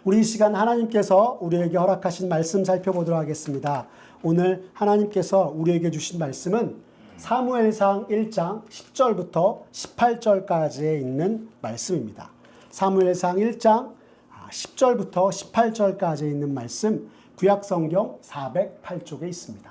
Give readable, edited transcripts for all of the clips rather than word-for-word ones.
우리 이 시간 하나님께서 우리에게 허락하신 말씀 살펴보도록 하겠습니다. 오늘 하나님께서 우리에게 주신 말씀은 사무엘상 1장 10절부터 18절까지에 있는 말씀입니다. 사무엘상 1장 10절부터 18절까지에 있는 말씀, 구약성경 408쪽에 있습니다.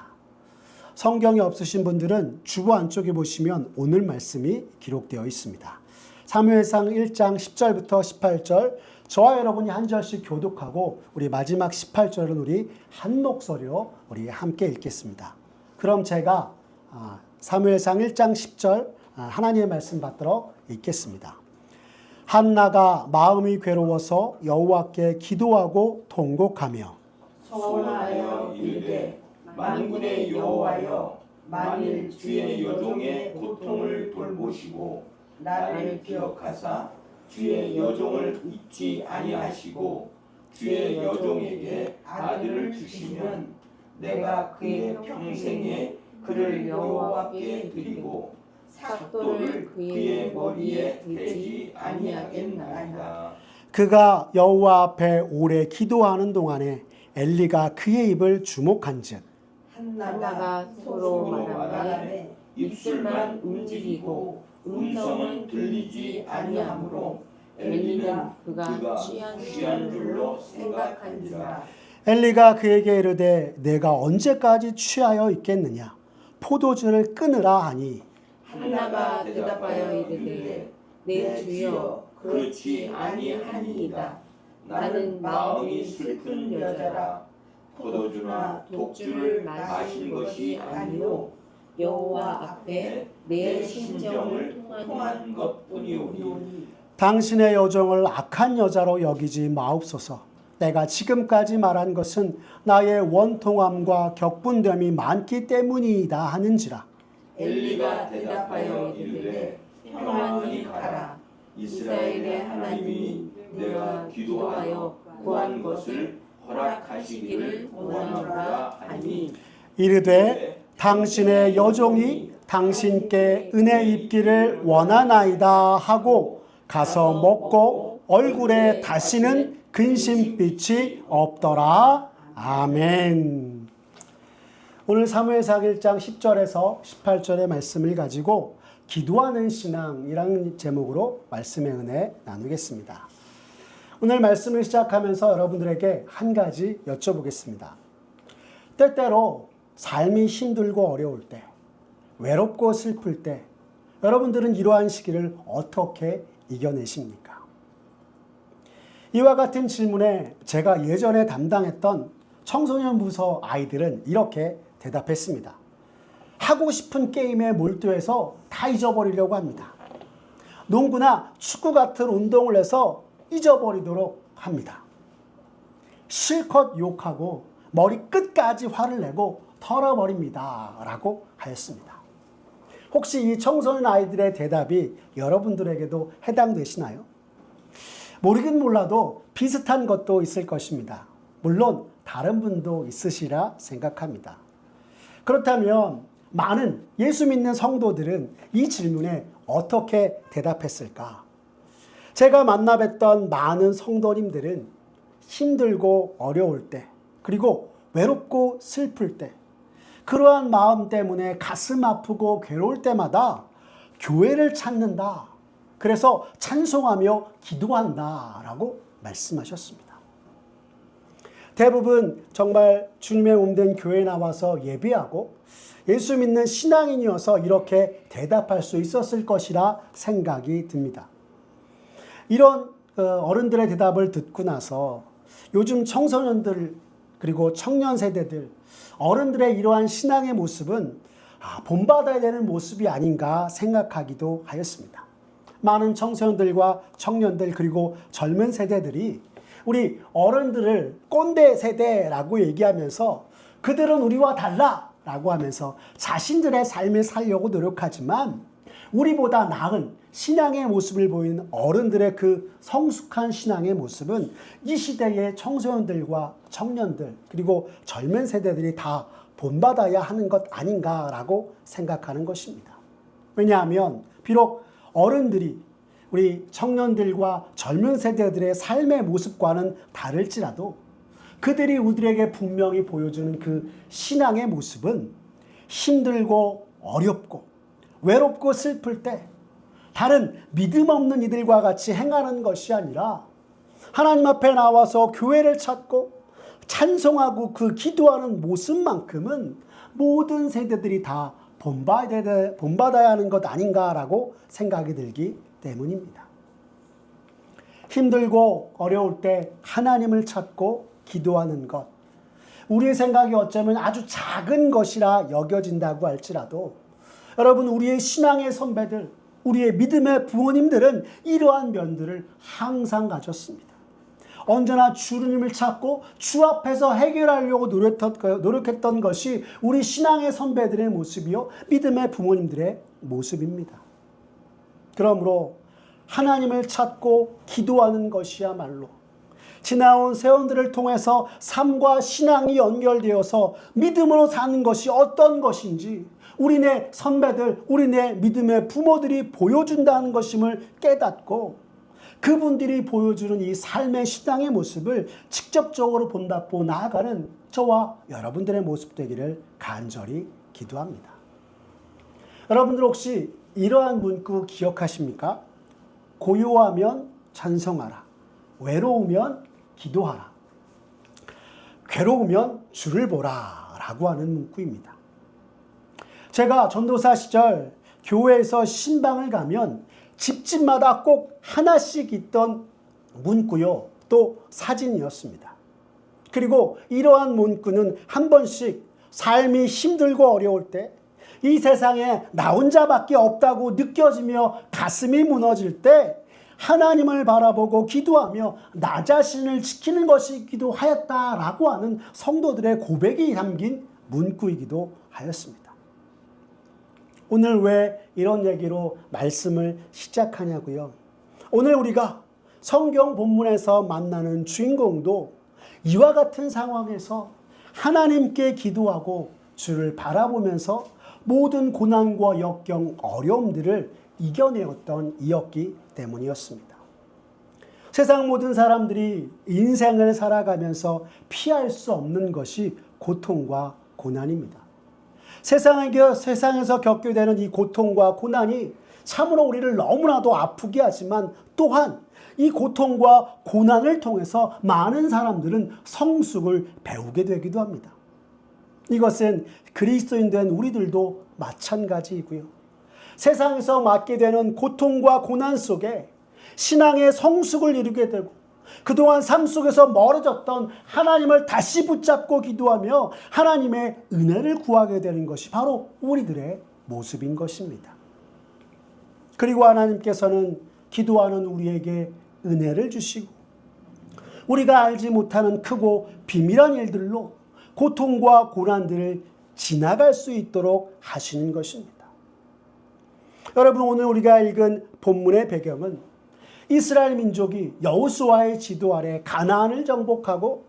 성경이 없으신 분들은 주보 안쪽에 보시면 오늘 말씀이 기록되어 있습니다. 사무엘상 1장 10절부터 18절, 저와 여러분이 한 절씩 교독하고 우리 마지막 18절은 우리 한 목소리로 우리 함께 읽겠습니다. 그럼 제가 사무엘상 1장 10절 하나님의 말씀 받도록 읽겠습니다. 한나가 마음이 괴로워서 여호와께 기도하고 통곡하며 서원하여 이르되 만군의 여호와여, 만일 주의 여종의 고통을 돌보시고 나를 기억하사 주의 여종을 잊지 아니하시고 주의 여종에게 아들을 주시면 내가 그의 평생에 그를 여호와께 드리고 삭도를 그의 머리에 대지 아니하겠나이다. 그가 여호와 앞에 오래 기도하는 동안에 엘리가 그의 입을 주목한즉 한나가 서로 말하되 입술만 움직이고 음성은 들리지 아니하므로 엘리는 그가 취한 줄로 생각한지라. 엘리가 그에게 이르되 내가 언제까지 취하여 있겠느냐, 포도주를 끊으라 하니 한나가 대답하여 이르되 내 주여 그렇지 아니하니이다. 나는 마음이 슬픈 여자라. 포도주나 독주를 마신 것이 아니요 여호와 앞에 내 심정을 통한 것뿐이오니 당신의 여종을 악한 여자로 여기지 마옵소서. 내가 지금까지 말한 것은 나의 원통함과 격분됨이 많기 때문이다 하는지라. 엘리가 대답하여 이르되 평안히 가라. 이스라엘의 하나님이 내가 기도하여 구한 것을 허락하시기를 원하노라 하니 이르되 당신의 여종이 당신께 은혜 입기를 원하나이다 하고 가서 먹고 얼굴에 다시는 근심빛이 없더라. 아멘. 오늘 사무엘상 1장 10절에서 18절의 말씀을 가지고 기도하는 신앙이라는 제목으로 말씀의 은혜 나누겠습니다. 오늘 말씀을 시작하면서 여러분들에게 한 가지 여쭤보겠습니다. 때때로 삶이 힘들고 어려울 때, 외롭고 슬플 때 여러분들은 이러한 시기를 어떻게 이겨내십니까? 이와 같은 질문에 제가 예전에 담당했던 청소년 부서 아이들은 이렇게 대답했습니다. 하고 싶은 게임에 몰두해서 다 잊어버리려고 합니다. 농구나 축구 같은 운동을 해서 잊어버리도록 합니다. 실컷 욕하고 머리 끝까지 화를 내고 털어버립니다. 라고 하였습니다. 혹시 이 청소년 아이들의 대답이 여러분들에게도 해당되시나요? 모르긴 몰라도 비슷한 것도 있을 것입니다. 물론 다른 분도 있으시라 생각합니다. 그렇다면 많은 예수 믿는 성도들은 이 질문에 어떻게 대답했을까? 제가 만나 뵀던 많은 성도님들은 힘들고 어려울 때, 그리고 외롭고 슬플 때, 그러한 마음 때문에 가슴 아프고 괴로울 때마다 교회를 찾는다. 그래서 찬송하며 기도한다. 라고 말씀하셨습니다. 대부분 정말 주님의 몸된 교회에 나와서 예배하고 예수 믿는 신앙인이어서 이렇게 대답할 수 있었을 것이라 생각이 듭니다. 이런 어른들의 대답을 듣고 나서 요즘 청소년들 그리고 청년 세대들, 어른들의 이러한 신앙의 모습은 본받아야 되는 모습이 아닌가 생각하기도 하였습니다. 많은 청소년들과 청년들 그리고 젊은 세대들이 우리 어른들을 꼰대 세대라고 얘기하면서 그들은 우리와 달라라고 하면서 자신들의 삶을 살려고 노력하지만 우리보다 나은 신앙의 모습을 보이는 어른들의 그 성숙한 신앙의 모습은 이 시대의 청소년들과 청년들 그리고 젊은 세대들이 다 본받아야 하는 것 아닌가라고 생각하는 것입니다. 왜냐하면 비록 어른들이 우리 청년들과 젊은 세대들의 삶의 모습과는 다를지라도 그들이 우리에게 분명히 보여주는 그 신앙의 모습은 힘들고 어렵고 외롭고 슬플 때 다른 믿음 없는 이들과 같이 행하는 것이 아니라 하나님 앞에 나와서 교회를 찾고 찬송하고 그 기도하는 모습만큼은 모든 세대들이 다 본받아야 하는 것 아닌가라고 생각이 들기 때문입니다. 힘들고 어려울 때 하나님을 찾고 기도하는 것, 우리의 생각이 어쩌면 아주 작은 것이라 여겨진다고 할지라도 여러분, 우리의 신앙의 선배들, 우리의 믿음의 부모님들은 이러한 면들을 항상 가졌습니다. 언제나 주님을 찾고 주 앞에서 해결하려고 노력했던 것이 우리 신앙의 선배들의 모습이요, 믿음의 부모님들의 모습입니다. 그러므로 하나님을 찾고 기도하는 것이야말로 지나온 세월들을 통해서 삶과 신앙이 연결되어서 믿음으로 사는 것이 어떤 것인지 우리네 선배들, 우리네 믿음의 부모들이 보여준다는 것임을 깨닫고 그분들이 보여주는 이 삶의 신앙의 모습을 직접적으로 본받고 나아가는 저와 여러분들의 모습 되기를 간절히 기도합니다. 여러분들 혹시 이러한 문구 기억하십니까? 고요하면 찬송하라. 외로우면 기도하라. 괴로우면 주를 보라. 라고 하는 문구입니다. 제가 전도사 시절 교회에서 신방을 가면 집집마다 꼭 하나씩 있던 문구요, 또 사진이었습니다. 그리고 이러한 문구는 한 번씩 삶이 힘들고 어려울 때, 이 세상에 나 혼자밖에 없다고 느껴지며 가슴이 무너질 때 하나님을 바라보고 기도하며 나 자신을 지키는 것이기도 하였다라고 하는 성도들의 고백이 담긴 문구이기도 하였습니다. 오늘 왜 이런 얘기로 말씀을 시작하냐고요? 오늘 우리가 성경 본문에서 만나는 주인공도 이와 같은 상황에서 하나님께 기도하고 주를 바라보면서 모든 고난과 역경, 어려움들을 이겨내었던 이였기 때문이었습니다. 세상 모든 사람들이 인생을 살아가면서 피할 수 없는 것이 고통과 고난입니다. 세상에서 겪게 되는 이 고통과 고난이 참으로 우리를 너무나도 아프게 하지만 또한 이 고통과 고난을 통해서 많은 사람들은 성숙을 배우게 되기도 합니다. 이것은 그리스도인 된 우리들도 마찬가지이고요. 세상에서 맞게 되는 고통과 고난 속에 신앙의 성숙을 이루게 되고 그동안 삶 속에서 멀어졌던 하나님을 다시 붙잡고 기도하며 하나님의 은혜를 구하게 되는 것이 바로 우리들의 모습인 것입니다. 그리고 하나님께서는 기도하는 우리에게 은혜를 주시고 우리가 알지 못하는 크고 비밀한 일들로 고통과 고난들을 지나갈 수 있도록 하시는 것입니다. 여러분, 오늘 우리가 읽은 본문의 배경은 이스라엘 민족이 여호수아의 지도 아래 가나안을 정복하고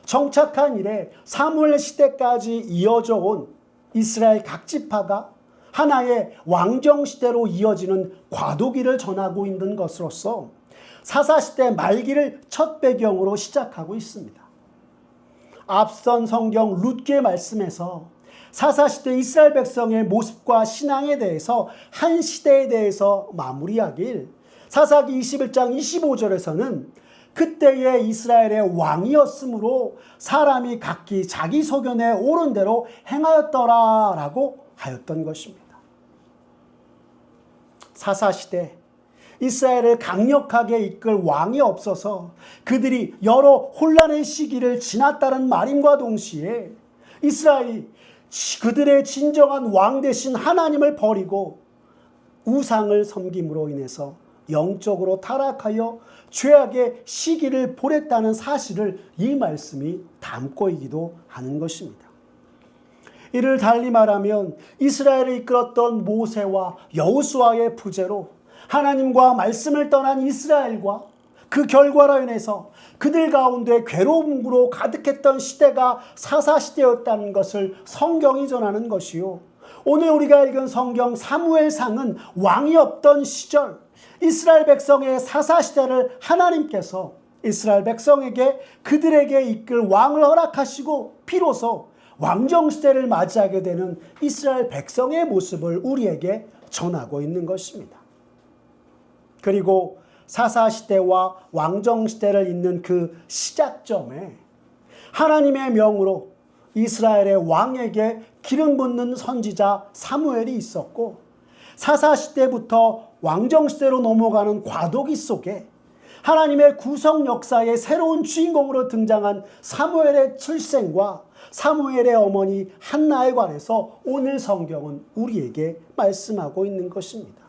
정착한 이래 사무엘 시대까지 이어져 온 이스라엘 각 지파가 하나의 왕정 시대로 이어지는 과도기를 전하고 있는 것으로서 사사시대 말기를 첫 배경으로 시작하고 있습니다. 앞선 성경 룻기의 말씀에서 사사시대 이스라엘 백성의 모습과 신앙에 대해서 한 시대에 대해서 마무리하길 사사기 21장 25절에서는 그때의 이스라엘의 왕이었으므로 사람이 각기 자기 소견에 옳은 대로 행하였더라 라고 하였던 것입니다. 사사시대 이스라엘을 강력하게 이끌 왕이 없어서 그들이 여러 혼란의 시기를 지났다는 말임과 동시에 이스라엘이 그들의 진정한 왕 되신 하나님을 버리고 우상을 섬김으로 인해서 영적으로 타락하여 죄악의 시기를 보냈다는 사실을 이 말씀이 담고 있기도 하는 것입니다. 이를 달리 말하면 이스라엘을 이끌었던 모세와 여호수아의 부재로 하나님과 말씀을 떠난 이스라엘과 그 결과로 인해서 그들 가운데 괴로움으로 가득했던 시대가 사사시대였다는 것을 성경이 전하는 것이요. 오늘 우리가 읽은 성경 사무엘상은 왕이 없던 시절 이스라엘 백성의 사사시대를 하나님께서 이스라엘 백성에게 그들에게 이끌 왕을 허락하시고 비로소 왕정시대를 맞이하게 되는 이스라엘 백성의 모습을 우리에게 전하고 있는 것입니다. 그리고 사사시대와 왕정시대를 잇는 그 시작점에 하나님의 명으로 이스라엘의 왕에게 기름 붓는 선지자 사무엘이 있었고, 사사시대부터 왕정시대로 넘어가는 과도기 속에 하나님의 구속 역사의 새로운 주인공으로 등장한 사무엘의 출생과 사무엘의 어머니 한나에 관해서 오늘 성경은 우리에게 말씀하고 있는 것입니다.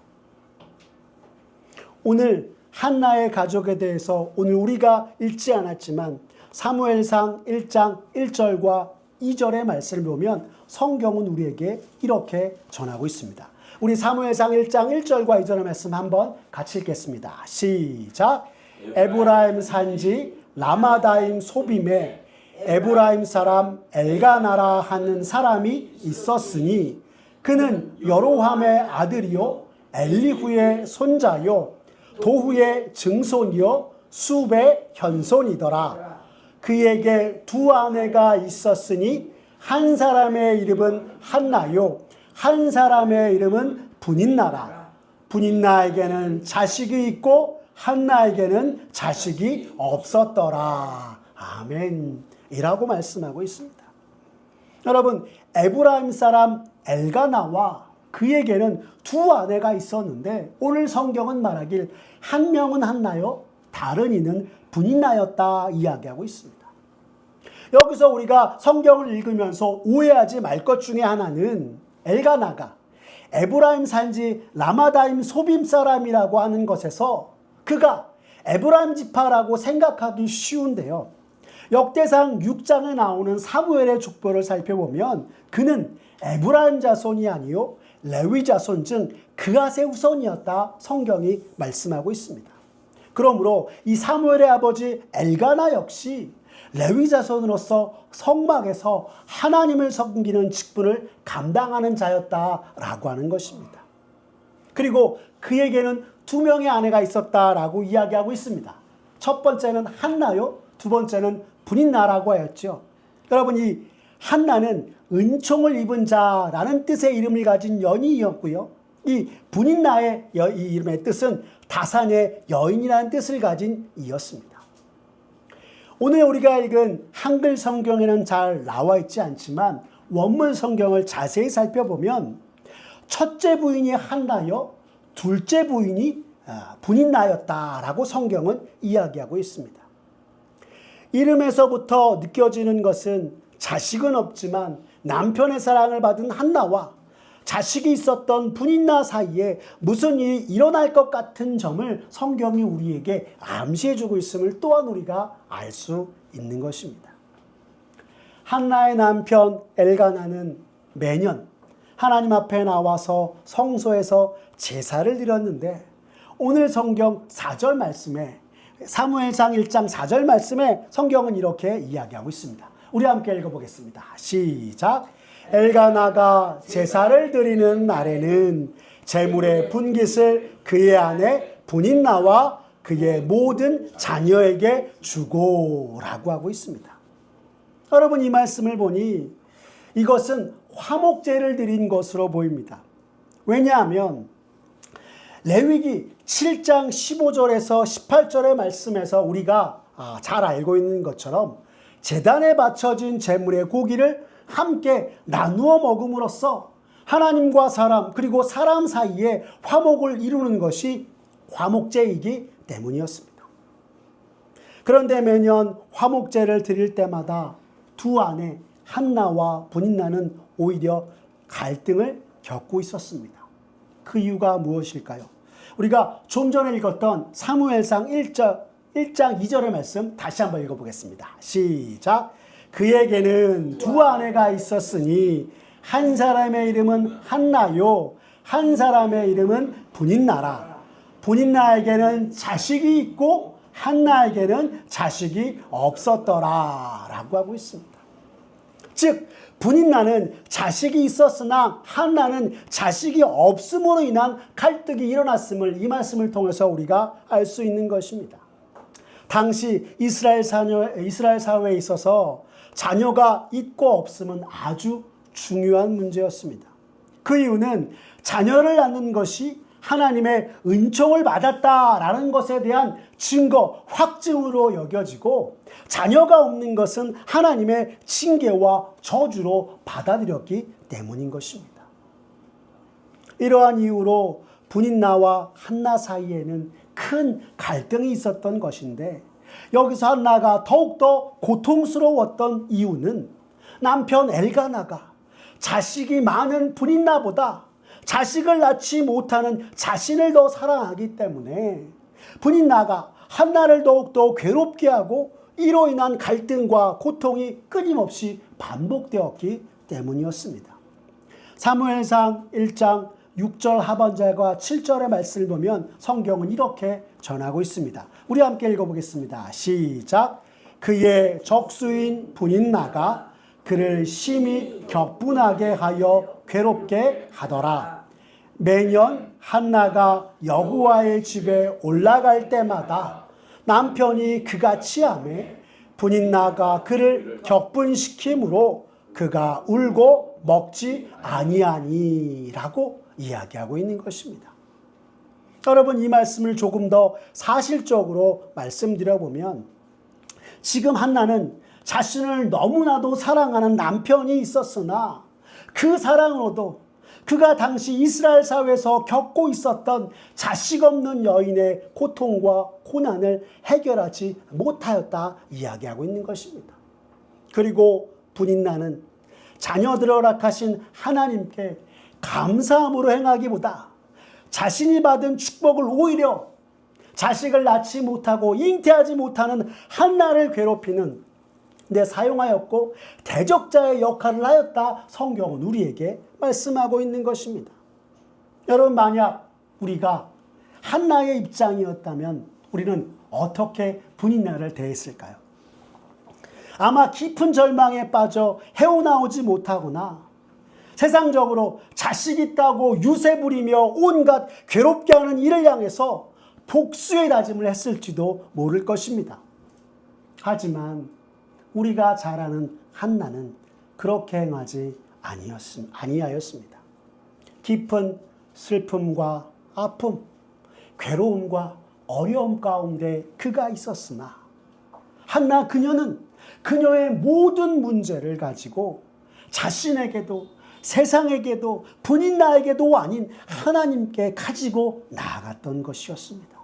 오늘 한나의 가족에 대해서 오늘 우리가 읽지 않았지만 사무엘상 1장 1절과 2절의 말씀을 보면 성경은 우리에게 이렇게 전하고 있습니다. 우리 사무엘상 1장 1절과 2절의 말씀 한번 같이 읽겠습니다. 시작. 에브라임 산지 라마다임 소빔에 에브라임 사람 엘가나라 하는 사람이 있었으니 그는 여로함의 아들이요 엘리후의 손자요 도후의 증손이요 숲의 현손이더라. 그에게 두 아내가 있었으니 한 사람의 이름은 한나요 한 사람의 이름은 분인나라. 분인나에게는 자식이 있고 한나에게는 자식이 없었더라. 아멘. 이라고 말씀하고 있습니다. 여러분, 에브라임 사람 엘가나와 그에게는 두 아내가 있었는데 오늘 성경은 말하길 한 명은 한나요, 다른 이는 분인나였다 이야기하고 있습니다. 여기서 우리가 성경을 읽으면서 오해하지 말 것 중에 하나는 엘가나가 에브라임 산지 라마다임 소빔 사람이라고 하는 것에서 그가 에브라임 지파라고 생각하기 쉬운데요. 역대상 6장에 나오는 사무엘의 족보를 살펴보면 그는 에브라임 자손이 아니요 레위 자손 즉 그앗의 후손이었다 성경이 말씀하고 있습니다. 그러므로 이 사무엘의 아버지 엘가나 역시 레위 자손으로서 성막에서 하나님을 섬기는 직분을 감당하는 자였다라고 하는 것입니다. 그리고 그에게는 두 명의 아내가 있었다라고 이야기하고 있습니다. 첫 번째는 한나요, 두 번째는 분인나라고 하였죠. 여러분, 이 한나는 은총을 입은 자라는 뜻의 이름을 가진 여인이었고요. 이 분인나의 이 이름의 뜻은 다산의 여인이라는 뜻을 가진 이였습니다. 오늘 우리가 읽은 한글 성경에는 잘 나와 있지 않지만 원문 성경을 자세히 살펴보면 첫째 부인이 한나요, 둘째 부인이 분인나였다라고 성경은 이야기하고 있습니다. 이름에서부터 느껴지는 것은 자식은 없지만 남편의 사랑을 받은 한나와 자식이 있었던 분인나 사이에 무슨 일이 일어날 것 같은 점을 성경이 우리에게 암시해주고 있음을 또한 우리가 알 수 있는 것입니다. 한나의 남편 엘가나는 매년 하나님 앞에 나와서 성소에서 제사를 드렸는데 오늘 성경 4절 말씀에 사무엘상 1장 4절 말씀에 성경은 이렇게 이야기하고 있습니다. 우리 함께 읽어보겠습니다. 시작. 엘가나가 제사를 드리는 날에는 제물의 분깃을 그의 아내 분인나와 그의 모든 자녀에게 주고라고 하고 있습니다. 여러분, 이 말씀을 보니 이것은 화목제를 드린 것으로 보입니다. 왜냐하면 레위기 7장 15절에서 18절의 말씀에서 우리가 잘 알고 있는 것처럼 제단에 바쳐진 제물의 고기를 함께 나누어 먹음으로써 하나님과 사람 그리고 사람 사이에 화목을 이루는 것이 화목제이기 때문이었습니다. 그런데 매년 화목제를 드릴 때마다 두 아내 한나와 분인나는 오히려 갈등을 겪고 있었습니다. 그 이유가 무엇일까요? 우리가 좀 전에 읽었던 사무엘상 1장 2절의 말씀 다시 한번 읽어보겠습니다. 시작. 그에게는 두 아내가 있었으니 한 사람의 이름은 한나요 한 사람의 이름은 분인나라. 분인나에게는 자식이 있고 한나에게는 자식이 없었더라 라고 하고 있습니다. 즉 분인나는 자식이 있었으나 한나는 자식이 없음으로 인한 갈등이 일어났음을 이 말씀을 통해서 우리가 알 수 있는 것입니다. 당시 이스라엘 사회에 있어서 자녀가 있고 없음은 아주 중요한 문제였습니다. 그 이유는 자녀를 낳는 것이 하나님의 은총을 받았다라는 것에 대한 증거, 확증으로 여겨지고 자녀가 없는 것은 하나님의 징계와 저주로 받아들였기 때문인 것입니다. 이러한 이유로 분인나와 한나 사이에는 큰 갈등이 있었던 것인데 여기서 한나가 더욱더 고통스러웠던 이유는 남편 엘가나가 자식이 많은 분인나보다 자식을 낳지 못하는 자신을 더 사랑하기 때문에 분인나가 한나를 더욱더 괴롭게 하고 이로 인한 갈등과 고통이 끊임없이 반복되었기 때문이었습니다. 사무엘상 1장 6절 하반절과 7절의 말씀을 보면 성경은 이렇게 전하고 있습니다. 우리 함께 읽어보겠습니다. 시작. 그의 적수인 분인나가 그를 심히 격분하게 하여 괴롭게 하더라. 매년 한나가 여호와의 집에 올라갈 때마다 남편이 그같이 하매 분인나가 그를 격분시키므로 그가 울고 먹지 아니하니라고 이야기하고 있는 것입니다. 여러분, 이 말씀을 조금 더 사실적으로 말씀드려보면 지금 한나는 자신을 너무나도 사랑하는 남편이 있었으나 그 사랑으로도 그가 당시 이스라엘 사회에서 겪고 있었던 자식 없는 여인의 고통과 고난을 해결하지 못하였다 이야기하고 있는 것입니다. 그리고 분인나는 자녀들을 허락하신 하나님께 감사함으로 행하기보다 자신이 받은 축복을 오히려 자식을 낳지 못하고 잉태하지 못하는 한나를 괴롭히는 데 사용하였고 대적자의 역할을 하였다 성경은 우리에게 말씀하고 있는 것입니다. 여러분, 만약 우리가 한나의 입장이었다면 우리는 어떻게 분인나를 대했을까요? 아마 깊은 절망에 빠져 헤어나오지 못하거나 세상적으로 자식 있다고 유세 부리며 온갖 괴롭게 하는 이를 향해서 복수의 다짐을 했을지도 모를 것입니다. 하지만 우리가 잘 아는 한나는 그렇게 행하지 아니하였습니다. 깊은 슬픔과 아픔, 괴로움과 어려움 가운데 그가 있었으나 한나 그녀는 그녀의 모든 문제를 가지고 자신에게도 세상에게도 분인나에게도 아닌 하나님께 가지고 나아갔던 것이었습니다.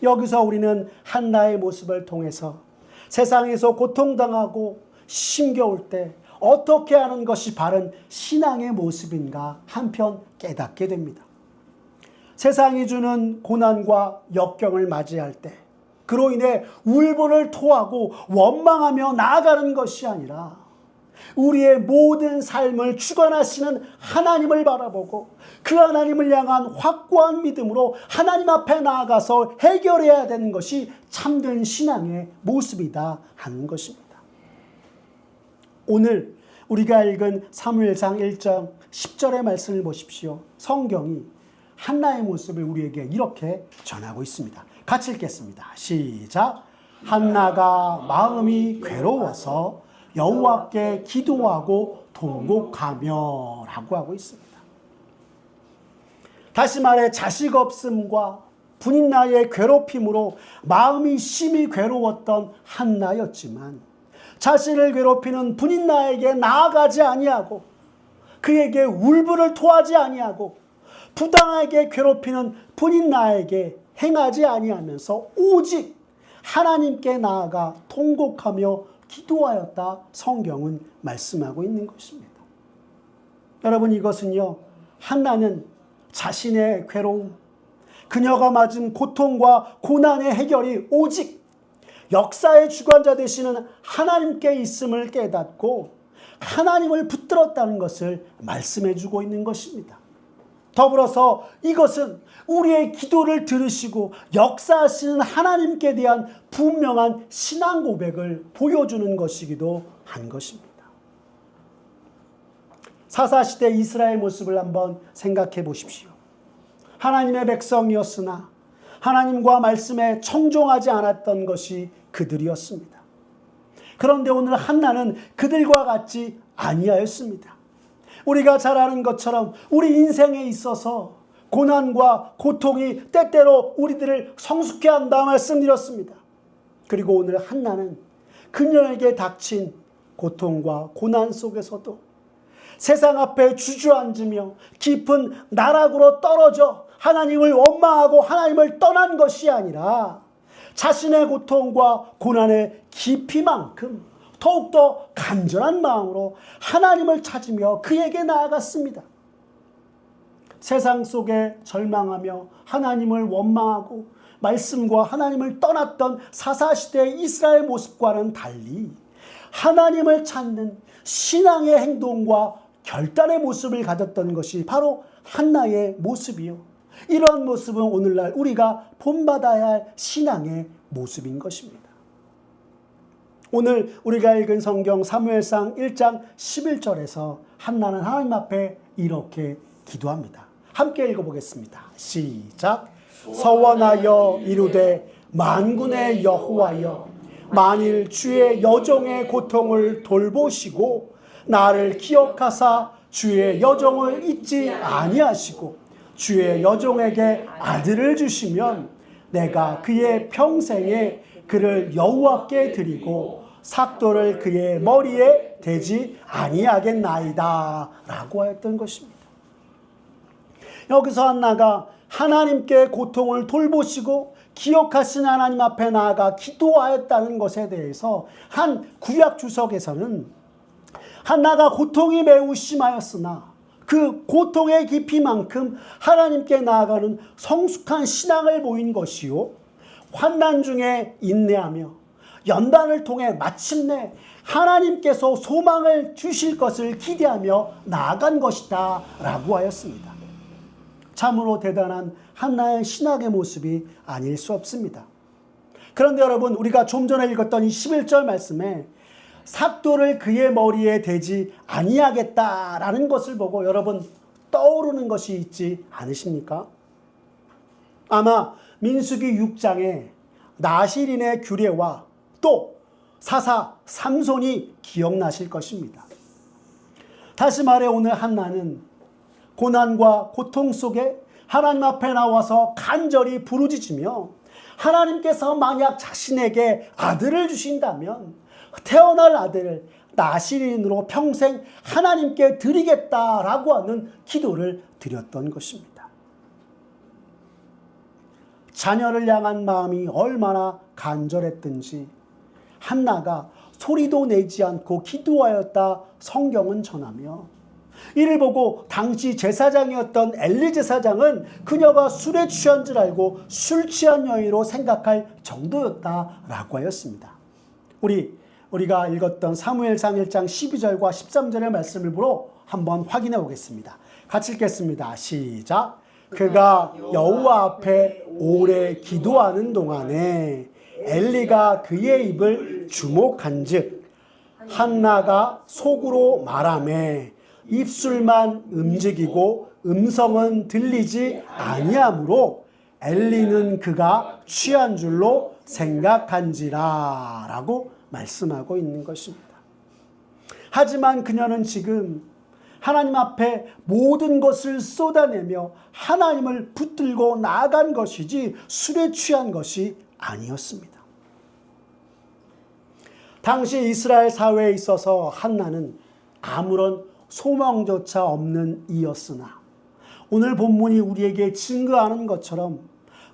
여기서 우리는 한나의 모습을 통해서 세상에서 고통당하고 힘겨울 때 어떻게 하는 것이 바른 신앙의 모습인가 한편 깨닫게 됩니다. 세상이 주는 고난과 역경을 맞이할 때 그로 인해 울분을 토하고 원망하며 나아가는 것이 아니라 우리의 모든 삶을 주관하시는 하나님을 바라보고 그 하나님을 향한 확고한 믿음으로 하나님 앞에 나아가서 해결해야 되는 것이 참된 신앙의 모습이다 하는 것입니다. 오늘 우리가 읽은 사무엘상 1장 10절의 말씀을 보십시오. 성경이 한나의 모습을 우리에게 이렇게 전하고 있습니다. 같이 읽겠습니다. 시작. 한나가 마음이 괴로워서 여호와께 기도하고 통곡하며 라고 하고 있습니다. 다시 말해 자식 없음과 분인나의 괴롭힘으로 마음이 심히 괴로웠던 한나였지만 자신을 괴롭히는 분인나에게 나아가지 아니하고 그에게 울분을 토하지 아니하고 부당하게 괴롭히는 분인나에게 행하지 아니하면서 오직 하나님께 나아가 통곡하며 기도하였다 성경은 말씀하고 있는 것입니다. 여러분, 이것은요, 한나는 자신의 괴로움, 그녀가 맞은 고통과 고난의 해결이 오직 역사의 주관자 되시는 하나님께 있음을 깨닫고 하나님을 붙들었다는 것을 말씀해 주고 있는 것입니다. 더불어서 이것은 우리의 기도를 들으시고 역사하시는 하나님께 대한 분명한 신앙 고백을 보여주는 것이기도 한 것입니다. 사사시대 이스라엘 모습을 한번 생각해 보십시오. 하나님의 백성이었으나 하나님과 말씀에 청종하지 않았던 것이 그들이었습니다. 그런데 오늘 한나는 그들과 같이 아니하였습니다. 우리가 잘 아는 것처럼 우리 인생에 있어서 고난과 고통이 때때로 우리들을 성숙해 한다 말씀드렸습니다. 그리고 오늘 한나는 그녀에게 닥친 고통과 고난 속에서도 세상 앞에 주저앉으며 깊은 나락으로 떨어져 하나님을 원망하고 하나님을 떠난 것이 아니라 자신의 고통과 고난의 깊이만큼 더욱더 간절한 마음으로 하나님을 찾으며 그에게 나아갔습니다. 세상 속에 절망하며 하나님을 원망하고 말씀과 하나님을 떠났던 사사시대의 이스라엘 모습과는 달리 하나님을 찾는 신앙의 행동과 결단의 모습을 가졌던 것이 바로 한나의 모습이요. 이런 모습은 오늘날 우리가 본받아야 할 신앙의 모습인 것입니다. 오늘 우리가 읽은 성경 사무엘상 1장 11절에서 한나는 하나님 앞에 이렇게 기도합니다. 함께 읽어보겠습니다. 시작. 서원하여 이르되 만군의 여호와여, 만일 주의 여종의 고통을 돌보시고 나를 기억하사 주의 여종을 잊지 아니하시고 주의 여종에게 아들을 주시면 내가 그의 평생에 그를 여호와께 드리고 삭도를 그의 머리에 대지 아니하겠나이다 라고 하였던 것입니다. 여기서 한나가 하나님께 고통을 돌보시고 기억하신 하나님 앞에 나아가 기도하였다는 것에 대해서 한 구약 주석에서는 한나가 고통이 매우 심하였으나 그 고통의 깊이만큼 하나님께 나아가는 성숙한 신앙을 보인 것이요, 환난 중에 인내하며 연단을 통해 마침내 하나님께서 소망을 주실 것을 기대하며 나아간 것이다 라고 하였습니다. 참으로 대단한 한나의 신앙의 모습이 아닐 수 없습니다. 그런데 여러분, 우리가 좀 전에 읽었던 이 11절 말씀에 삭도를 그의 머리에 대지 아니하겠다라는 것을 보고 여러분 떠오르는 것이 있지 않으십니까? 아마 민수기 6장에 나실인의 규례와 또 사사 삼손이 기억나실 것입니다. 다시 말해 오늘 한나는 고난과 고통 속에 하나님 앞에 나와서 간절히 부르짖으며 하나님께서 만약 자신에게 아들을 주신다면 태어날 아들을 나실인으로 평생 하나님께 드리겠다라고 하는 기도를 드렸던 것입니다. 자녀를 향한 마음이 얼마나 간절했든지 한나가 소리도 내지 않고 기도하였다 성경은 전하며, 이를 보고 당시 제사장이었던 엘리 제사장은 그녀가 술에 취한 줄 알고 술 취한 여인으로 생각할 정도였다라고 하였습니다. 우리가 읽었던 사무엘상 1장 12절과 13절의 말씀을 보러 한번 확인해 보겠습니다. 같이 읽겠습니다. 시작. 그가 여호와 앞에 오래 기도하는 동안에 엘리가 그의 입을 주목한즉 한나가 속으로 말하매 입술만 움직이고 음성은 들리지 아니하므로 엘리는 그가 취한 줄로 생각한지라 라고 말씀하고 있는 것입니다. 하지만 그녀는 지금 하나님 앞에 모든 것을 쏟아내며 하나님을 붙들고 나아간 것이지 술에 취한 것이 아니었습니다. 당시 이스라엘 사회에 있어서 한나는 아무런 소망조차 없는 이였으나 오늘 본문이 우리에게 증거하는 것처럼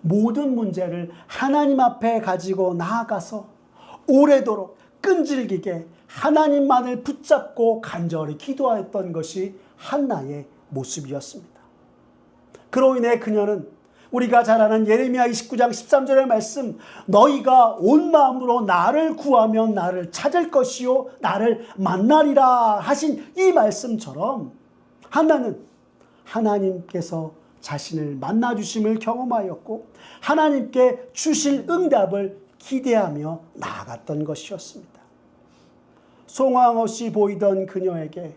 모든 문제를 하나님 앞에 가지고 나아가서 오래도록 끈질기게 하나님만을 붙잡고 간절히 기도하였던 것이 한나의 모습이었습니다. 그로 인해 그녀는 우리가 잘 아는 예레미야 29장 13절의 말씀, 너희가 온 마음으로 나를 구하면 나를 찾을 것이요 나를 만나리라 하신 이 말씀처럼 한나는 하나님께서 자신을 만나주심을 경험하였고 하나님께 주실 응답을 기대하며 나아갔던 것이었습니다. 소망 없이 보이던 그녀에게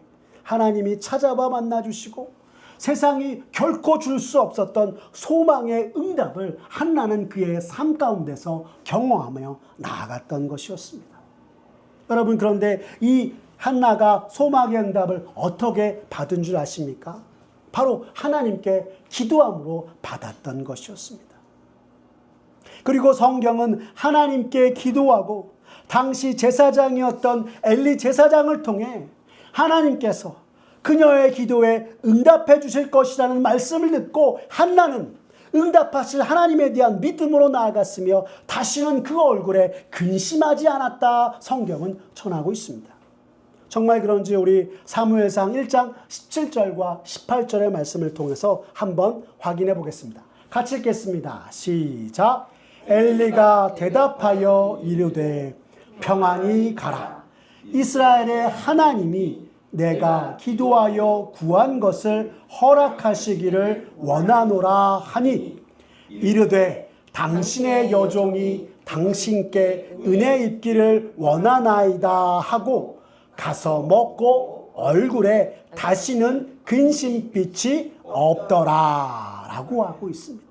하나님이 찾아와 만나주시고 세상이 결코 줄 수 없었던 소망의 응답을 한나는 그의 삶 가운데서 경험하며 나아갔던 것이었습니다. 여러분, 그런데 이 한나가 소망의 응답을 어떻게 받은 줄 아십니까? 바로 하나님께 기도함으로 받았던 것이었습니다. 그리고 성경은 하나님께 기도하고 당시 제사장이었던 엘리 제사장을 통해 하나님께서 그녀의 기도에 응답해 주실 것이라는 말씀을 듣고 한나는 응답하실 하나님에 대한 믿음으로 나아갔으며 다시는 그 얼굴에 근심하지 않았다, 성경은 전하고 있습니다. 정말 그런지 우리 사무엘상 1장 17절과 18절의 말씀을 통해서 한번 확인해 보겠습니다. 같이 읽겠습니다. 시작. 엘리가 대답하여 이르되 평안히 가라. 이스라엘의 하나님이 내가 기도하여 구한 것을 허락하시기를 원하노라 하니 이르되 당신의 여종이 당신께 은혜 입기를 원하나이다 하고 가서 먹고 얼굴에 다시는 근심빛이 없더라 라고 하고 있습니다.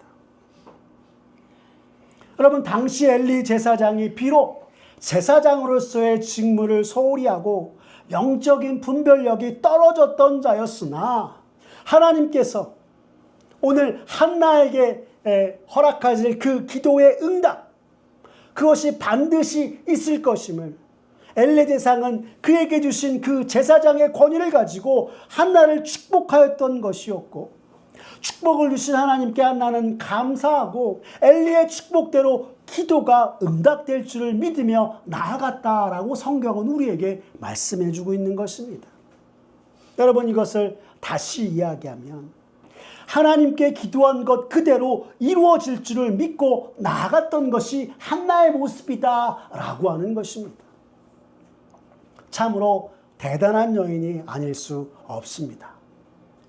여러분, 당시 엘리 제사장이 비록 제사장으로서의 직무를 소홀히 하고 영적인 분별력이 떨어졌던 자였으나 하나님께서 오늘 한나에게 허락하실 그 기도의 응답, 그것이 반드시 있을 것임을 엘리 제사장은 그에게 주신 그 제사장의 권위를 가지고 한나를 축복하였던 것이었고, 축복을 주신 하나님께 한나는 감사하고 엘리의 축복대로 기도가 응답될 줄을 믿으며 나아갔다라고 성경은 우리에게 말씀해 주고 있는 것입니다. 여러분, 이것을 다시 이야기하면 하나님께 기도한 것 그대로 이루어질 줄을 믿고 나아갔던 것이 한나의 모습이다라고 하는 것입니다. 참으로 대단한 여인이 아닐 수 없습니다.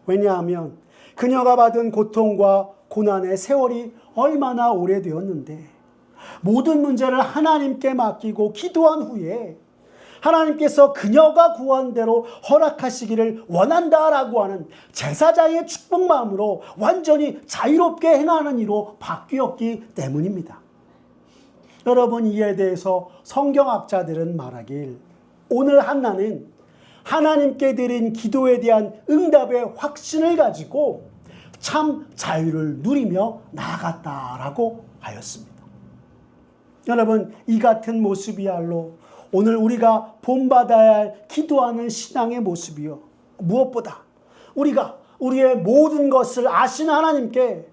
왜냐하면 그녀가 받은 고통과 고난의 세월이 얼마나 오래되었는데 모든 문제를 하나님께 맡기고 기도한 후에 하나님께서 그녀가 구한 대로 허락하시기를 원한다라고 하는 제사장의 축복 마음으로 완전히 자유롭게 행하는 이로 바뀌었기 때문입니다. 여러분, 이에 대해서 성경학자들은 말하길 오늘 한나는 하나님께 드린 기도에 대한 응답의 확신을 가지고 참 자유를 누리며 나아갔다라고 하였습니다. 여러분, 이 같은 모습이야말로 오늘 우리가 본받아야 할 기도하는 신앙의 모습이요, 무엇보다 우리가 우리의 모든 것을 아신 하나님께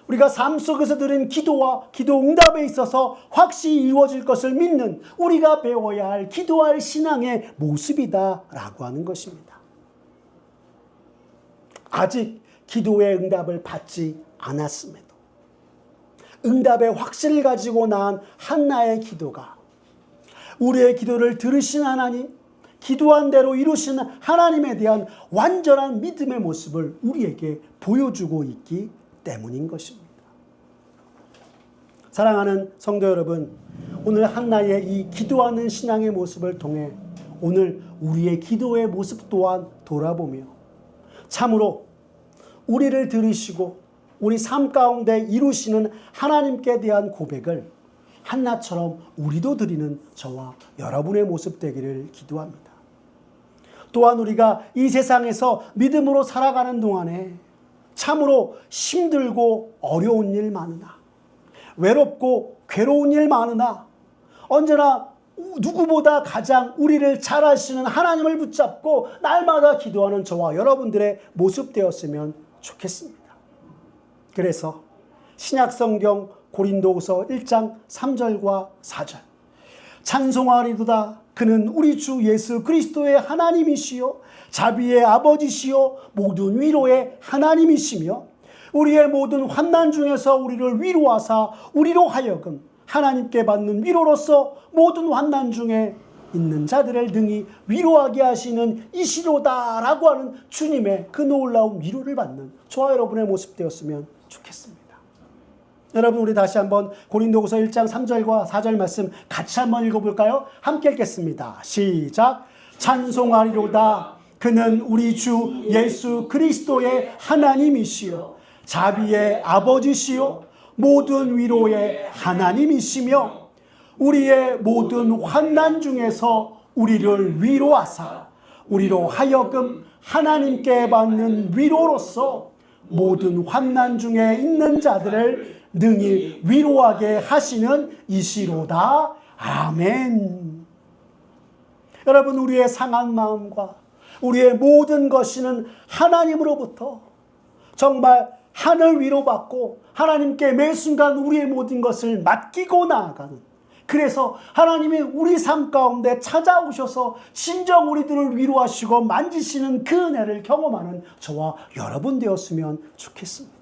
우리가 삶 속에서 드린 기도와 기도 응답에 있어서 확실히 이루어질 것을 믿는 우리가 배워야 할 기도할 신앙의 모습이다라고 하는 것입니다. 아직 기도의 응답을 받지 않았음에도 응답의 확신을 가지고 나온 한나의 기도가 우리의 기도를 들으신 하나님, 기도한 대로 이루시는 하나님에 대한 완전한 믿음의 모습을 우리에게 보여주고 있기 때문인 것입니다. 사랑하는 성도 여러분, 오늘 한나의 이 기도하는 신앙의 모습을 통해 오늘 우리의 기도의 모습 또한 돌아보며 참으로 우리를 들으시고 우리 삶 가운데 이루시는 하나님께 대한 고백을 한나처럼 우리도 드리는 저와 여러분의 모습 되기를 기도합니다. 또한 우리가 이 세상에서 믿음으로 살아가는 동안에 참으로 힘들고 어려운 일 많으나 외롭고 괴로운 일 많으나 언제나 누구보다 가장 우리를 잘 아시는 하나님을 붙잡고 날마다 기도하는 저와 여러분들의 모습 되었으면 좋겠습니다. 그래서 신약성경 고린도후서 1장 3절과 4절 찬송하리로다 그는 우리 주 예수 그리스도의 하나님이시요 자비의 아버지시요 모든 위로의 하나님이시며 우리의 모든 환난 중에서 우리를 위로하사 우리로 하여금 하나님께 받는 위로로서 모든 환난 중에 있는 자들을 등이 위로하게 하시는 이시로다라고 하는 주님의 그 놀라운 위로를 받는 저와 여러분의 모습 되었으면 좋겠습니다. 여러분, 우리 다시 한번 고린도후서 1장 3절과 4절 말씀 같이 한번 읽어볼까요? 함께 읽겠습니다. 시작. 찬송하리로다 그는 우리 주 예수 그리스도의 하나님이시요 자비의 아버지시요 모든 위로의 하나님이시며 우리의 모든 환난 중에서 우리를 위로하사 우리로 하여금 하나님께 받는 위로로서 모든 환난 중에 있는 자들을 능히 위로하게 하시는 이시로다. 아멘. 여러분, 우리의 상한 마음과 우리의 모든 것이는 하나님으로부터 정말 하늘 위로받고 하나님께 매 순간 우리의 모든 것을 맡기고 나아가는, 그래서 하나님이 우리 삶 가운데 찾아오셔서 진정 우리들을 위로하시고 만지시는 그 은혜를 경험하는 저와 여러분 되었으면 좋겠습니다.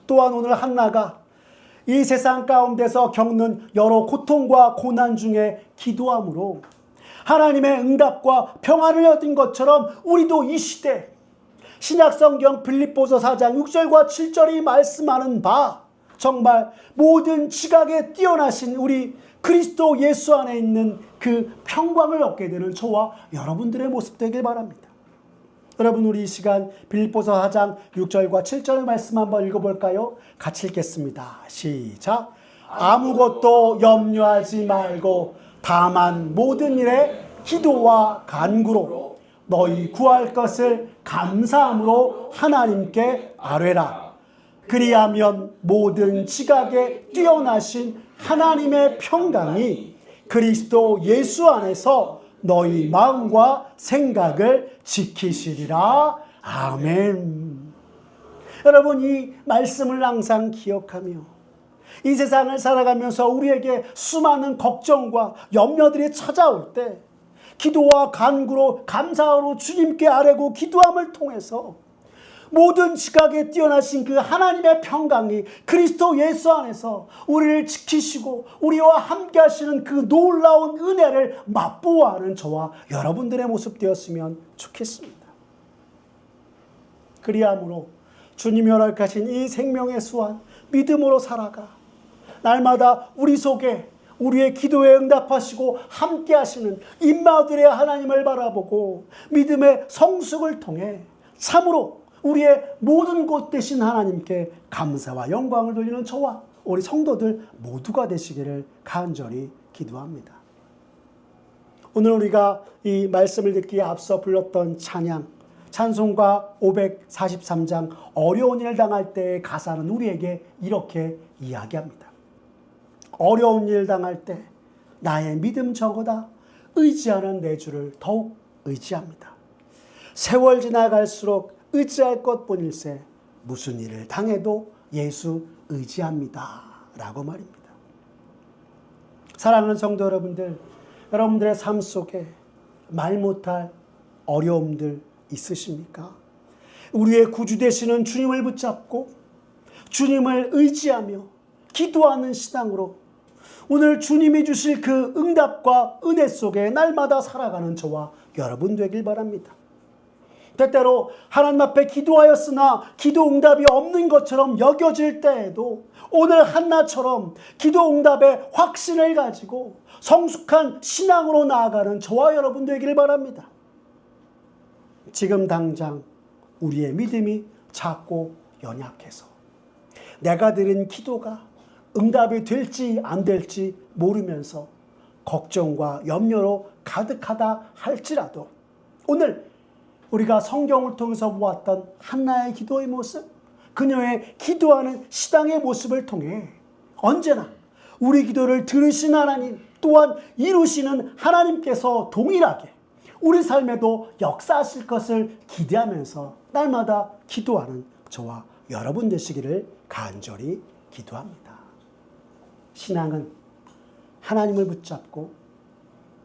또한 오늘 한나가 이 세상 가운데서 겪는 여러 고통과 고난 중에 기도함으로 하나님의 응답과 평안을 얻은 것처럼 우리도 이 시대 신약성경 빌립보서 4장 6절과 7절이 말씀하는 바 정말 모든 지각에 뛰어나신 우리 그리스도 예수 안에 있는 그 평강을 얻게 되는 저와 여러분들의 모습 되길 바랍니다. 여러분, 우리 이 시간 빌립보서 4장 6절과 7절 말씀 한번 읽어볼까요? 같이 읽겠습니다. 시작. 아무것도 염려하지 말고 다만 모든 일에 기도와 간구로 너희 구할 것을 감사함으로 하나님께 아뢰라. 그리하면 모든 지각에 뛰어나신 하나님의 평강이 그리스도 예수 안에서 너희 마음과 생각을 지키시리라. 아멘. 여러분, 이 말씀을 항상 기억하며 이 세상을 살아가면서 우리에게 수많은 걱정과 염려들이 찾아올 때 기도와 간구로 감사로 주님께 아뢰고 기도함을 통해서 모든 지각에 뛰어나신 그 하나님의 평강이 그리스도 예수 안에서 우리를 지키시고 우리와 함께 하시는 그 놀라운 은혜를 맛보아하는 저와 여러분들의 모습 되었으면 좋겠습니다. 그리함으로 주님이 허락하신 이 생명의 수완 믿음으로 살아가 날마다 우리 속에 우리의 기도에 응답하시고 함께 하시는 임마들의 하나님을 바라보고 믿음의 성숙을 통해 참으로 우리의 모든 것 되신 하나님께 감사와 영광을 돌리는 저와 우리 성도들 모두가 되시기를 간절히 기도합니다. 오늘 우리가 이 말씀을 듣기에 앞서 불렀던 찬양, 찬송가 543장 어려운 일 당할 때의 가사는 우리에게 이렇게 이야기합니다. 어려운 일 당할 때 나의 믿음 저거다 의지하는 내 주를 더욱 의지합니다. 세월 지나갈수록 의지할 것뿐일세 무슨 일을 당해도 예수 의지합니다 라고 말입니다. 사랑하는 성도 여러분들, 여러분들의 삶 속에 말 못할 어려움들 있으십니까? 우리의 구주 되시는 주님을 붙잡고 주님을 의지하며 기도하는 신앙으로 오늘 주님이 주실 그 응답과 은혜 속에 날마다 살아가는 저와 여러분 되길 바랍니다. 때때로 하나님 앞에 기도하였으나 기도 응답이 없는 것처럼 여겨질 때에도 오늘 한나처럼 기도 응답의 확신을 가지고 성숙한 신앙으로 나아가는 저와 여러분 되기를 바랍니다. 지금 당장 우리의 믿음이 작고 연약해서 내가 드린 기도가 응답이 될지 안 될지 모르면서 걱정과 염려로 가득하다 할지라도 오늘 우리가 성경을 통해서 보았던 한나의 기도의 모습, 그녀의 기도하는 신앙의 모습을 통해 언제나 우리 기도를 들으신 하나님 또한 이루시는 하나님께서 동일하게 우리 삶에도 역사하실 것을 기대하면서 날마다 기도하는 저와 여러분 되시기를 간절히 기도합니다. 신앙은 하나님을 붙잡고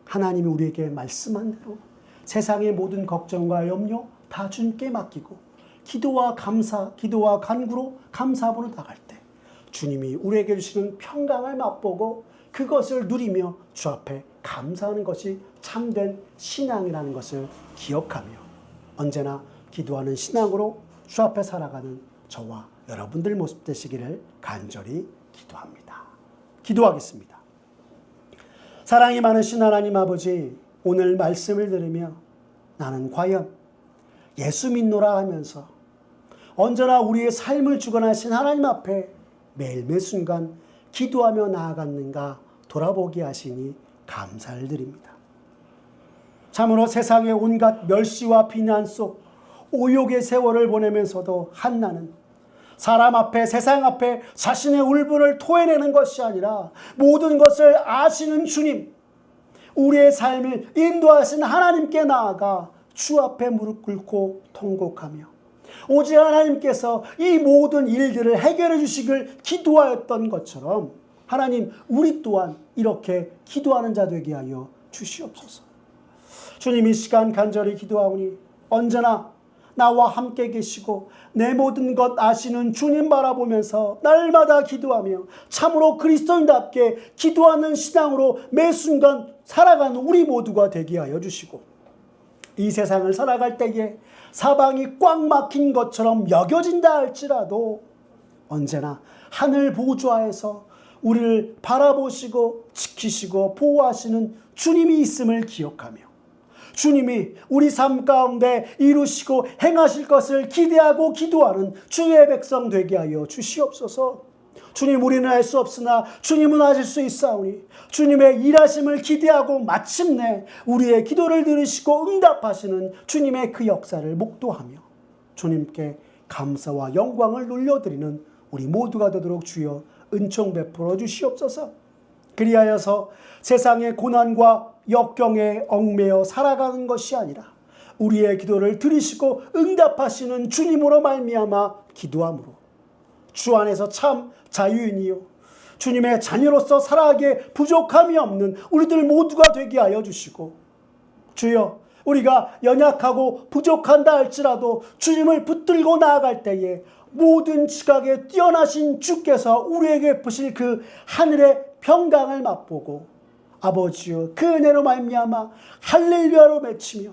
하나님이 우리에게 말씀한 대로 세상의 모든 걱정과 염려 다 주님께 맡기고 기도와 감사, 기도와 간구로 감사함으로 나갈 때 주님이 우리에게 주시는 평강을 맛보고 그것을 누리며 주 앞에 감사하는 것이 참된 신앙이라는 것을 기억하며 언제나 기도하는 신앙으로 주 앞에 살아가는 저와 여러분들 모습 되시기를 간절히 기도합니다. 기도하겠습니다. 사랑이 많으신 하나님 아버지, 오늘 말씀을 들으며 나는 과연 예수 믿노라 하면서 언제나 우리의 삶을 주관하신 하나님 앞에 매일매 순간 기도하며 나아갔는가 돌아보게 하시니 감사를 드립니다. 참으로 세상의 온갖 멸시와 비난 속 오욕의 세월을 보내면서도 한나는 사람 앞에 세상 앞에 자신의 울분을 토해내는 것이 아니라 모든 것을 아시는 주님, 우리의 삶을 인도하신 하나님께 나아가 주 앞에 무릎 꿇고 통곡하며 오직 하나님께서 이 모든 일들을 해결해 주시길 기도하였던 것처럼 하나님, 우리 또한 이렇게 기도하는 자 되게 하여 주시옵소서. 주님, 이 시간 간절히 기도하오니 언제나 나와 함께 계시고 내 모든 것 아시는 주님 바라보면서 날마다 기도하며 참으로 그리스도인답게 기도하는 신앙으로 매 순간 살아가는 우리 모두가 되게 하여 주시고, 이 세상을 살아갈 때에 사방이 꽉 막힌 것처럼 여겨진다 할지라도 언제나 하늘 보좌에서 우리를 바라보시고 지키시고 보호하시는 주님이 있음을 기억하며 주님이 우리 삶 가운데 이루시고 행하실 것을 기대하고 기도하는 주의 백성 되게 하여 주시옵소서. 주님, 우리는 알 수 없으나 주님은 하실 수 있사오니 주님의 일하심을 기대하고 마침내 우리의 기도를 들으시고 응답하시는 주님의 그 역사를 목도하며 주님께 감사와 영광을 돌려드리는 우리 모두가 되도록 주여 은총 베풀어 주시옵소서. 그리하여서 세상의 고난과 역경에 얽매여 살아가는 것이 아니라 우리의 기도를 들으시고 응답하시는 주님으로 말미암아 기도함으로 주 안에서 참 자유인이요 주님의 자녀로서 살아가기에 부족함이 없는 우리들 모두가 되게 하여 주시고, 주여, 우리가 연약하고 부족한다 할지라도 주님을 붙들고 나아갈 때에 모든 지각에 뛰어나신 주께서 우리에게 부실 그 하늘의 평강을 맛보고 아버지여 그 은혜로 말미암아 할렐루야로 외치며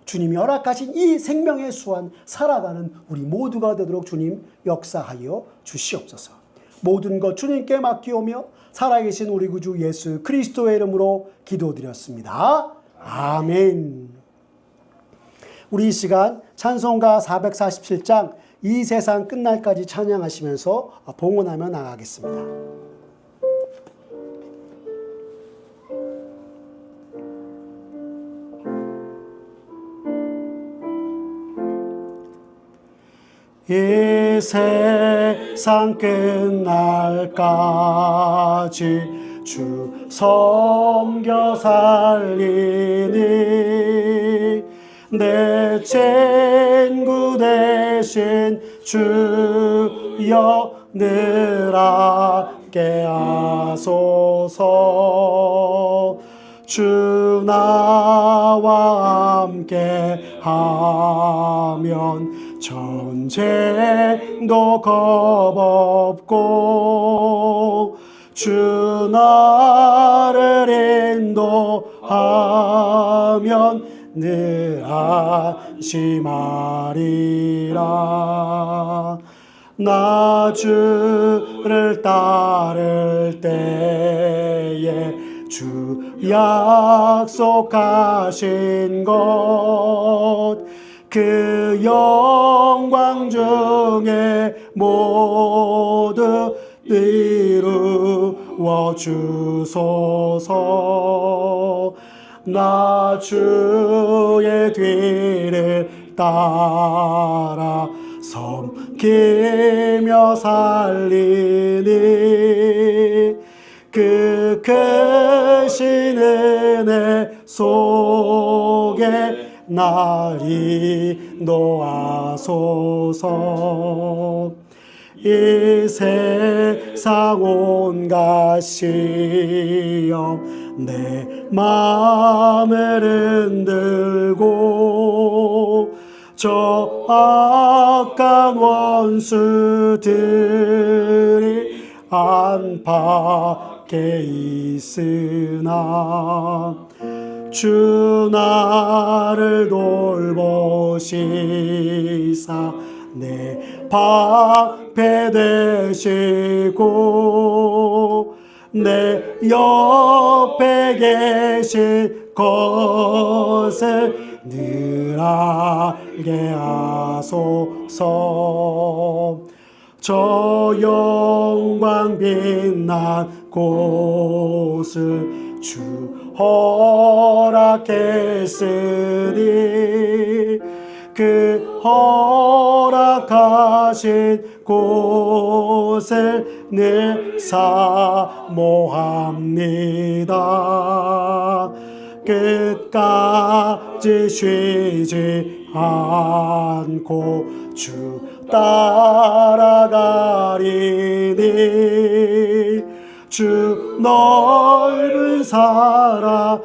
주님이 허락하신 이 생명의 수완 살아가는 우리 모두가 되도록 주님 역사하여 주시옵소서. 모든 것 주님께 맡기오며 살아계신 우리 구주 예수 그리스도의 이름으로 기도드렸습니다. 아멘. 우리 이 시간 찬송가 447장 이 세상 끝날까지 찬양하시면서 봉헌하며 나가겠습니다. 이 세상 끝날까지 주 섬겨 살리니 내 친구 되신 주여 늘 함께 하소서. 주 나와 함께 하면 전쟁도 겁없고 주 나를 인도하면 늘 안심하리라. 나 주를 따를 때에 주 약속하신 것 그 영광 중에 모두 이루어 주소서. 나 주의 뒤를 따라 섬기며 살리니 그 크신 은혜 속에 날 인도하소서. 이 세상 온갖 시험 내 마음을 흔들고 저 악한 원수들이 안팎에 있으나 주 나를 돌보시사 내 방패 되시고 내 옆에 계신 것을 늘 알게 하소서. 저 영광 빛난 곳을 주 허락했으니 그 허락하신 곳을 늘 사모합니다. 끝까지 쉬지 않고 주 따라가리니 주 넓은 사랑으로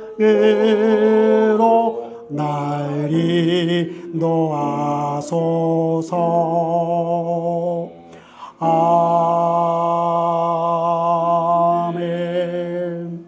날 인도하소서. 아멘.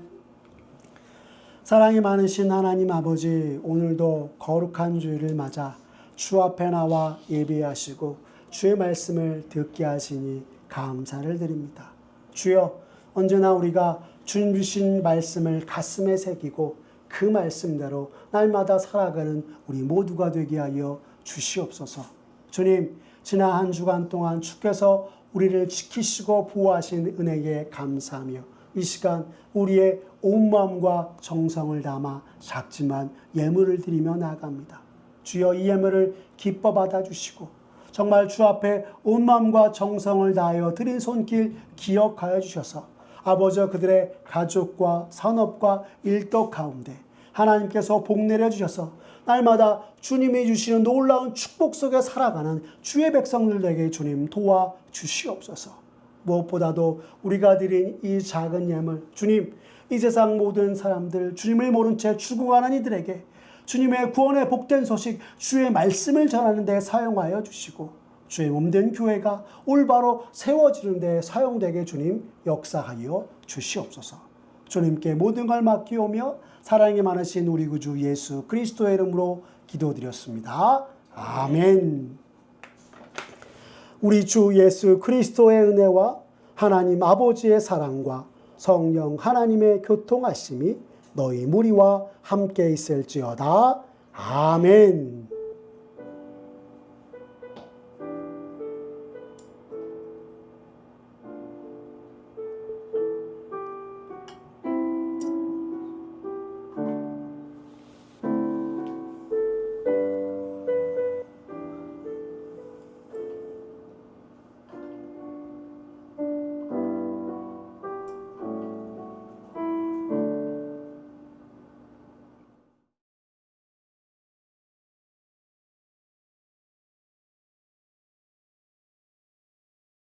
사랑이 많으신 하나님 아버지, 오늘도 거룩한 주일을 맞아 주 앞에 나와 예배하시고 주의 말씀을 듣게 하시니 감사를 드립니다. 주여, 언제나 우리가 주님 주신 말씀을 가슴에 새기고 그 말씀대로 날마다 살아가는 우리 모두가 되게 하여 주시옵소서. 주님, 지난 한 주간 동안 주께서 우리를 지키시고 보호하신 은혜에 감사하며 이 시간 우리의 온 마음과 정성을 담아 작지만 예물을 드리며 나아갑니다. 주여, 이 예물을 기뻐 받아주시고 정말 주 앞에 온 마음과 정성을 다하여 드린 손길 기억하여 주셔서 아버지와 그들의 가족과 산업과 일터 가운데 하나님께서 복 내려주셔서 날마다 주님이 주시는 놀라운 축복 속에 살아가는 주의 백성들에게 주님 도와주시옵소서. 무엇보다도 우리가 드린 이 작은 예물, 주님, 이 세상 모든 사람들, 주님을 모른 채 죽어가는 이들에게 주님의 구원의 복된 소식, 주의 말씀을 전하는 데 사용하여 주시고 주의 몸된 교회가 올바로 세워지는 데 사용되게 주님 역사하여 주시옵소서. 주님께 모든 걸 맡기오며 사랑이 많으신 우리 구주 예수 그리스도의 이름으로 기도드렸습니다. 아멘. 우리 주 예수 그리스도의 은혜와 하나님 아버지의 사랑과 성령 하나님의 교통하심이 너희 무리와 함께 있을지어다. 아멘.